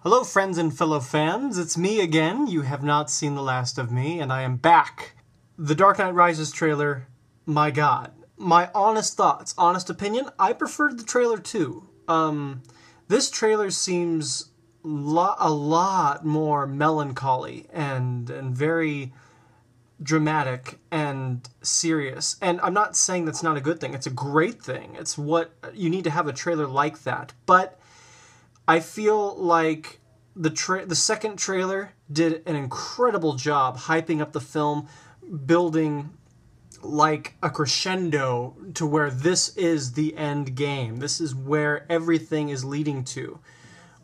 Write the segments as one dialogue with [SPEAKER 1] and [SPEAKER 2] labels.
[SPEAKER 1] Hello friends and fellow fans, it's me again. You have not seen the last of me, and I am back. The Dark Knight Rises trailer, my god. My honest thoughts, honest opinion, I preferred the trailer too. This trailer seems a lot more melancholy and very dramatic and serious. And I'm not saying that's not a good thing. It's a great thing. It's what you need to have a trailer like that. But I feel like the second trailer did an incredible job hyping up the film, building like a crescendo to where this is the end game. This is where everything is leading to,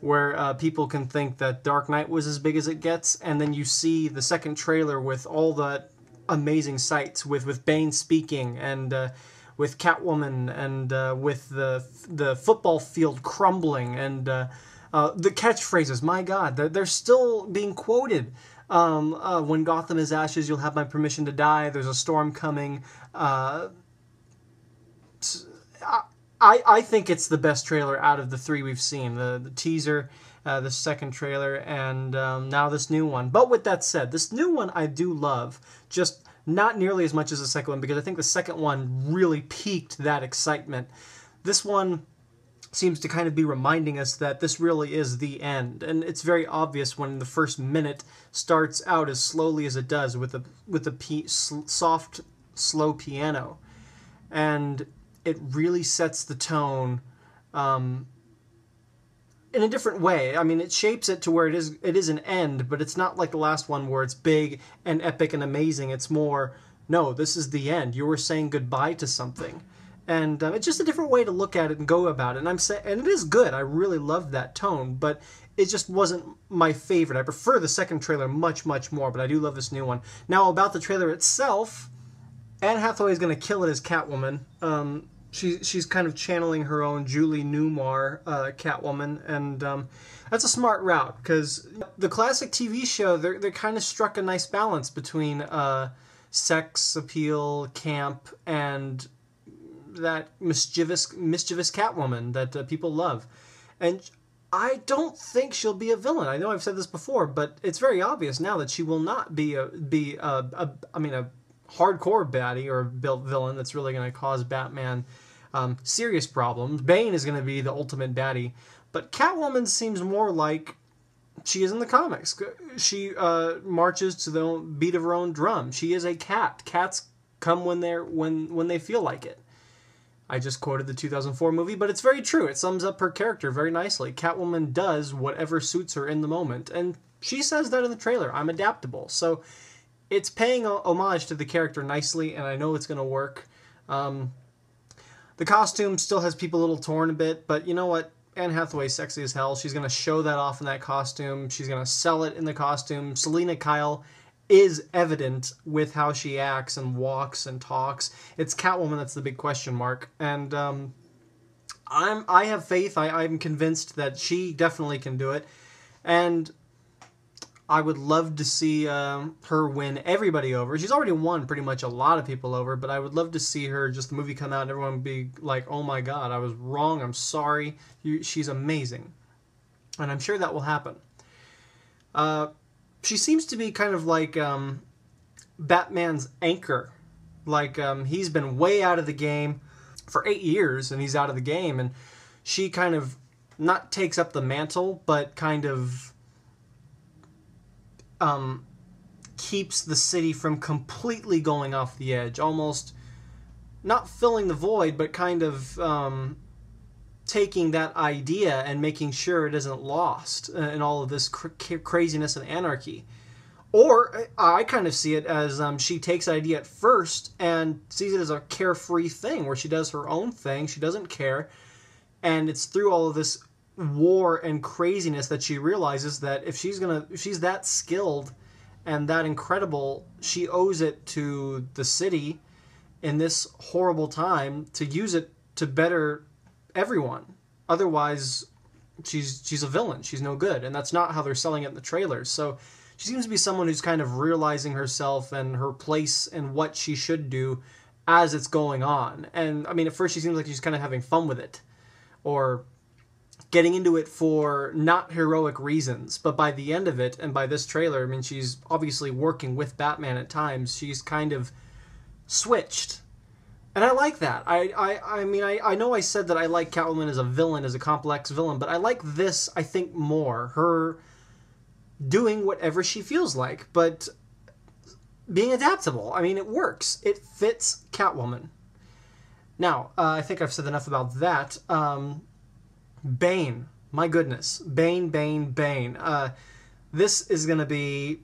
[SPEAKER 1] where people can think that Dark Knight was as big as it gets, and then you see the second trailer with all the amazing sights, with Bane speaking, and with Catwoman, and with the football field crumbling, and the catchphrases. My God, they're still being quoted. When Gotham is ashes, you'll have my permission to die. There's a storm coming. I think it's the best trailer out of the three we've seen. The teaser, the second trailer, and now this new one. But with that said, this new one I do love, just not nearly as much as the second one, because I think the second one really piqued that excitement. This one seems to kind of be reminding us that this really is the end, and it's very obvious when the first minute starts out as slowly as it does with a soft, slow piano, and it really sets the tone in a different way. I mean, it shapes it to where it is an end, but it's not like the last one where it's big and epic and amazing. It's more, no, this is the end. You were saying goodbye to something. And it's just a different way to look at it and go about it. And it is good. I really loved that tone, but it just wasn't my favorite. I prefer the second trailer much, much more, but I do love this new one. Now, about the trailer itself, Anne Hathaway is going to kill it as Catwoman. She's kind of channeling her own Julie Newmar Catwoman, and that's a smart route, because the classic TV show, they kind of struck a nice balance between sex appeal, camp, and that mischievous Catwoman that people love. And I don't think she'll be a villain. I know I've said this before, but it's very obvious now that she will not be a hardcore baddie or villain that's really going to cause Batman serious problems. Bane is going to be the ultimate baddie, but Catwoman seems more like she is in the comics. She marches to the beat of her own drum. She is a cat. Cats come when they feel like it. I just quoted the 2004 movie, but it's very true. It sums up her character very nicely. Catwoman does whatever suits her in the moment, and she says that in the trailer. I'm adaptable. So it's paying homage to the character nicely, and I know it's going to work. The costume still has people a little torn a bit, but you know what? Anne Hathaway's sexy as hell. She's going to show that off in that costume. She's going to sell it in the costume. Selena Kyle is evident with how she acts and walks and talks. It's Catwoman that's the big question mark, and I have faith. I'm convinced that she definitely can do it, and I would love to see her win everybody over. She's already won pretty much a lot of people over, but I would love to see her, just the movie come out and everyone be like, oh my god, I was wrong, I'm sorry. She's amazing. And I'm sure that will happen. She seems to be kind of like Batman's anchor. Like, he's been way out of the game for 8 years, and he's out of the game, and she kind of not takes up the mantle, but kind of keeps the city from completely going off the edge, almost not filling the void, but kind of taking that idea and making sure it isn't lost in all of this craziness and anarchy. Or I kind of see it as she takes the idea at first and sees it as a carefree thing where she does her own thing, she doesn't care, and it's through all of this war and craziness that she realizes that if she's that skilled and that incredible, she owes it to the city in this horrible time to use it to better everyone. Otherwise, she's a villain. She's no good, and that's not how they're selling it in the trailers. So she seems to be someone who's kind of realizing herself and her place and what she should do as it's going on. And I mean, at first she seems like she's kind of having fun with it, or getting into it for not heroic reasons, but by the end of it, and by this trailer, I mean, she's obviously working with Batman at times. She's kind of switched. And I like that. I mean, I know I said that I like Catwoman as a villain, as a complex villain, but I like this, I think, more. Her doing whatever she feels like, but being adaptable. I mean, it works. It fits Catwoman. Now, I think I've said enough about that. Bane. My goodness. Bane. This is going to be,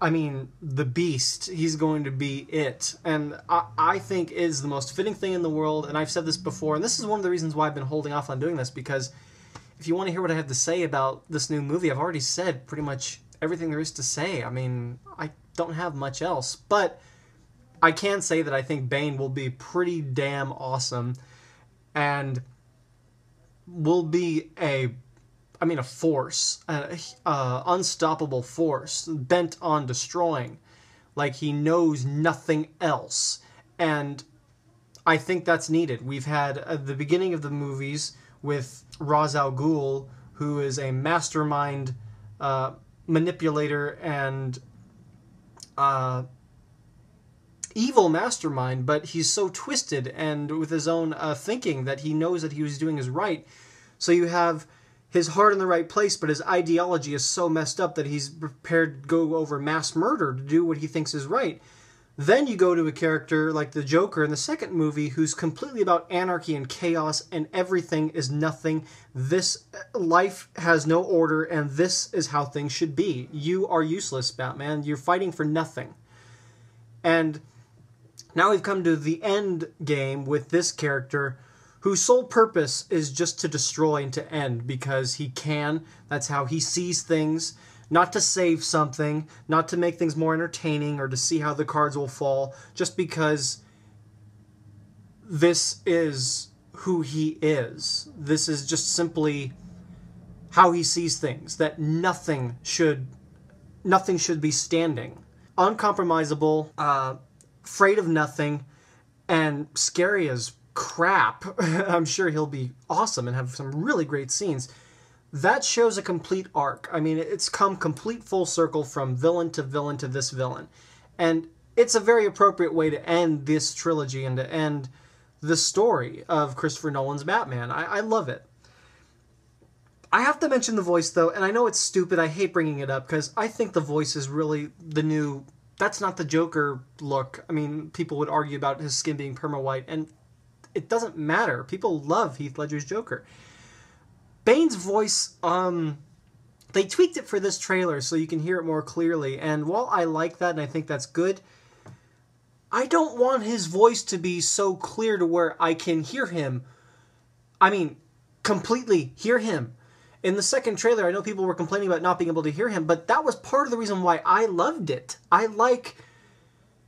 [SPEAKER 1] I mean, the Beast. He's going to be it. And I think is the most fitting thing in the world. And I've said this before. And this is one of the reasons why I've been holding off on doing this. Because if you want to hear what I have to say about this new movie, I've already said pretty much everything there is to say. I mean, I don't have much else. But I can say that I think Bane will be pretty damn awesome. And will be a force, an unstoppable force, bent on destroying, like he knows nothing else. And I think that's needed. We've had at the beginning of the movies with Ra's al Ghul, who is a mastermind manipulator and evil mastermind, but he's so twisted and with his own thinking that he knows that he was doing is right. So you have his heart in the right place, but his ideology is so messed up that he's prepared to go over mass murder to do what he thinks is right. Then you go to a character like the Joker in the second movie who's completely about anarchy and chaos and everything is nothing. This life has no order and this is how things should be. You are useless, Batman. You're fighting for nothing. And now we've come to the end game with this character whose sole purpose is just to destroy and to end because he can. That's how he sees things. Not to save something, not to make things more entertaining or to see how the cards will fall, just because this is who he is. This is just simply how he sees things, that nothing should be standing. Uncompromisable, afraid of nothing, and scary as crap. I'm sure he'll be awesome and have some really great scenes. That shows a complete arc. I mean, it's come complete full circle from villain to this villain. And it's a very appropriate way to end this trilogy and to end the story of Christopher Nolan's Batman. I love it. I have to mention the voice, though, and I know it's stupid. I hate bringing it up because I think the voice is really the new... That's not the Joker look. I mean, people would argue about his skin being perma-white, and it doesn't matter. People love Heath Ledger's Joker. Bane's voice, they tweaked it for this trailer so you can hear it more clearly, and while I like that and I think that's good, I don't want his voice to be so clear to where I can hear him. I mean, completely hear him. In the second trailer, I know people were complaining about not being able to hear him, but that was part of the reason why I loved it. I like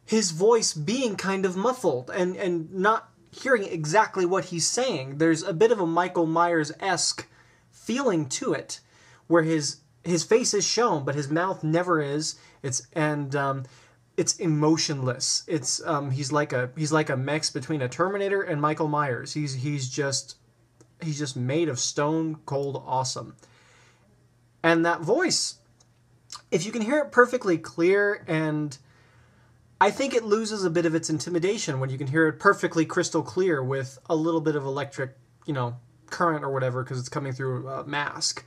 [SPEAKER 1] his voice being kind of muffled and not hearing exactly what he's saying. There's a bit of a Michael Myers-esque feeling to it, where his face is shown, but his mouth never is. It's emotionless. It's he's like a mix between a Terminator and Michael Myers. He's just made of stone cold awesome. And that voice, if you can hear it perfectly clear, and I think it loses a bit of its intimidation when you can hear it perfectly crystal clear with a little bit of electric, current or whatever, because it's coming through a mask.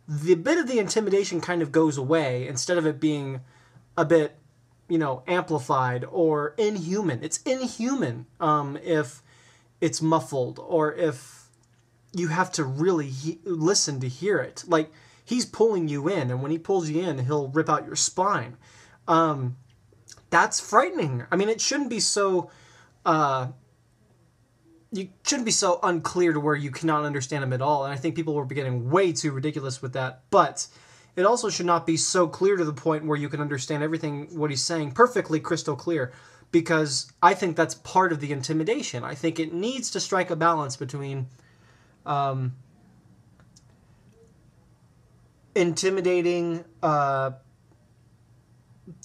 [SPEAKER 1] The bit of the intimidation kind of goes away instead of it being a bit, amplified or inhuman. It's inhuman if it's muffled or if you have to really listen to hear it. Like, he's pulling you in, and when he pulls you in, he'll rip out your spine. That's frightening. I mean, it shouldn't be so... you shouldn't be so unclear to where you cannot understand him at all, and I think people were getting way too ridiculous with that, but it also should not be so clear to the point where you can understand everything, what he's saying, perfectly crystal clear, because I think that's part of the intimidation. I think it needs to strike a balance between intimidating,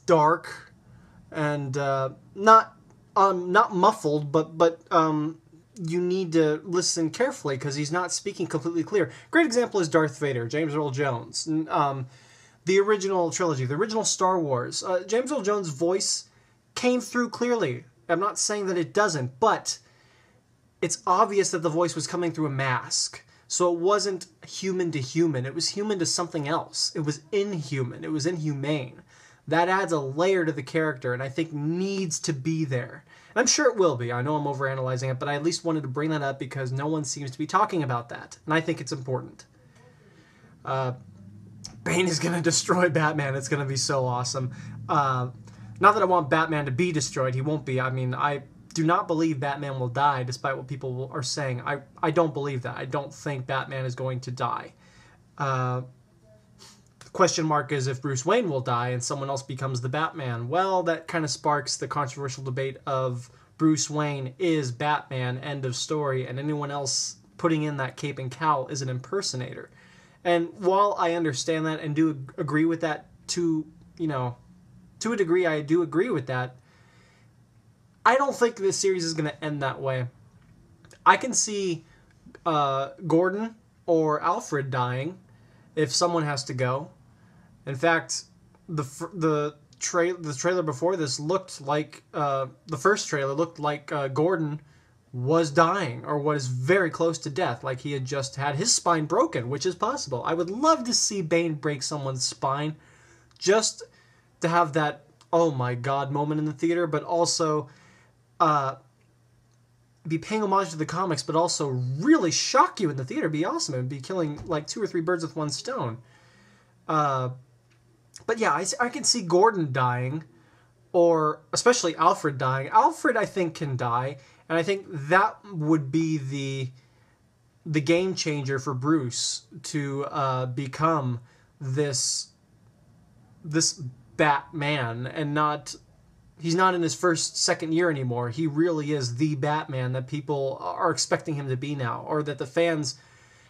[SPEAKER 1] dark, and not muffled, but you need to listen carefully because he's not speaking completely clear. Great example is Darth Vader, James Earl Jones. The original trilogy, the original Star Wars. James Earl Jones' voice came through clearly. I'm not saying that it doesn't, but it's obvious that the voice was coming through a mask. So it wasn't human to human. It was human to something else. It was inhuman. It was inhumane. That adds a layer to the character, and I think needs to be there. And I'm sure it will be. I know I'm overanalyzing it, but I at least wanted to bring that up because no one seems to be talking about that. And I think it's important. Bane is going to destroy Batman. It's going to be so awesome. Not that I want Batman to be destroyed. He won't be. I mean, I do not believe Batman will die, despite what people are saying. I don't believe that. I don't think Batman is going to die. The question mark is if Bruce Wayne will die and someone else becomes the Batman. Well, that kind of sparks the controversial debate of Bruce Wayne is Batman, end of story, and anyone else putting in that cape and cowl is an impersonator. And while I understand that and do agree with that to a degree, I do agree with that, I don't think this series is going to end that way. I can see Gordon or Alfred dying if someone has to go. In fact, the trailer before this looked like the first trailer looked like Gordon was dying or was very close to death, like he had just had his spine broken, which is possible. I would love to see Bane break someone's spine just to have that oh my god moment in the theater, but also be paying homage to the comics, but also really shock you in the theater. Be awesome. It'd be killing like 2 or 3 birds with one stone. But yeah, I can see Gordon dying, or especially Alfred dying. Alfred, I think, can die, and I think that would be the game changer for Bruce to become this Batman, and not... He's not in his second year anymore. He really is the Batman that people are expecting him to be now, or that the fans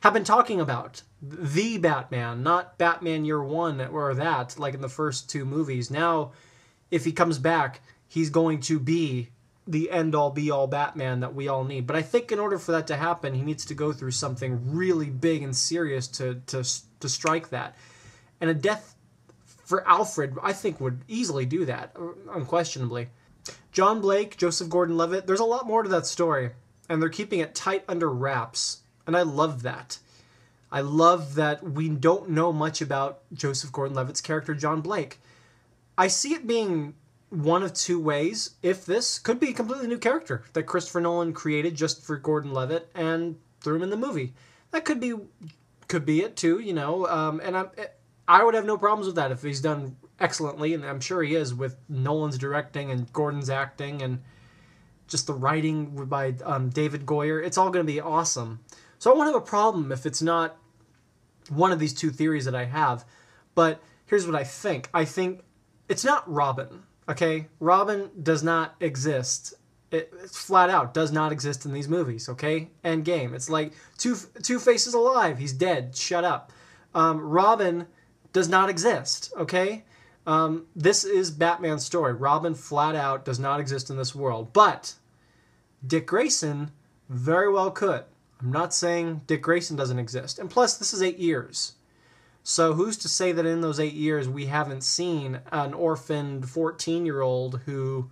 [SPEAKER 1] have been talking about. The Batman, not Batman Year One or that, like in the first 2 movies. Now, if he comes back, he's going to be the end-all, be-all Batman that we all need. But I think in order for that to happen, he needs to go through something really big and serious to strike that. And a death for Alfred, I think, would easily do that, unquestionably. John Blake, Joseph Gordon-Levitt, there's a lot more to that story, and they're keeping it tight under wraps, and I love that. I love that we don't know much about Joseph Gordon-Levitt's character, John Blake. I see it being one of 2 ways. If this could be a completely new character that Christopher Nolan created just for Gordon-Levitt and threw him in the movie. That could be it too, and I would have no problems with that if he's done excellently, and I'm sure he is, with Nolan's directing and Gordon's acting and just the writing by David Goyer. It's all going to be awesome. So I won't have a problem if it's not one of these 2 theories that I have. But here's what I think. I think it's not Robin, okay? Robin does not exist. It's flat out does not exist in these movies, okay? End game. It's like Two-Face is alive. He's dead. Shut up. Robin does not exist, okay? This is Batman's story. Robin flat out does not exist in this world. But Dick Grayson very well could. I'm not saying Dick Grayson doesn't exist. And plus, this is 8 years. So who's to say that in those 8 years we haven't seen an orphaned 14-year-old who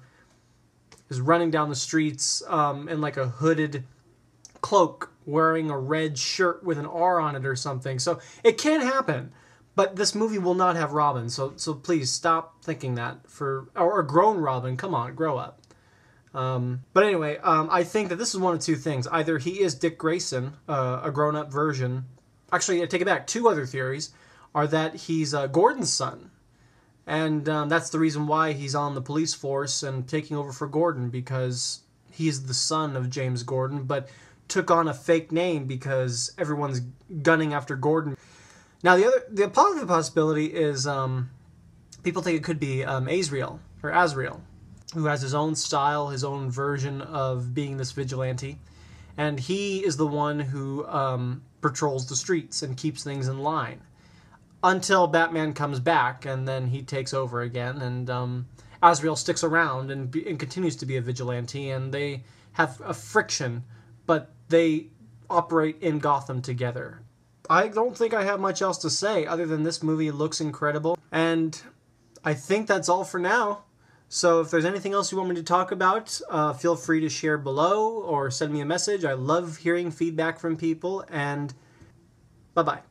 [SPEAKER 1] is running down the streets in like a hooded cloak wearing a red shirt with an R on it or something. So it can happen. But this movie will not have Robin, so please stop thinking that. Or a grown Robin, come on, grow up. But anyway, I think that this is one of 2 things. Either he is Dick Grayson, a grown-up version. Actually, I take it back. 2 other theories are that he's Gordon's son. And that's the reason why he's on the police force and taking over for Gordon, because he's the son of James Gordon, but took on a fake name because everyone's gunning after Gordon. Now, the other possibility is people think it could be Azrael, who has his own style, his own version of being this vigilante. And he is the one who patrols the streets and keeps things in line until Batman comes back, and then he takes over again. And Azrael sticks around and continues to be a vigilante, and they have a friction but they operate in Gotham together. I don't think I have much else to say other than this movie looks incredible, and I think that's all for now. So if there's anything else you want me to talk about, feel free to share below or send me a message. I love hearing feedback from people, and bye-bye.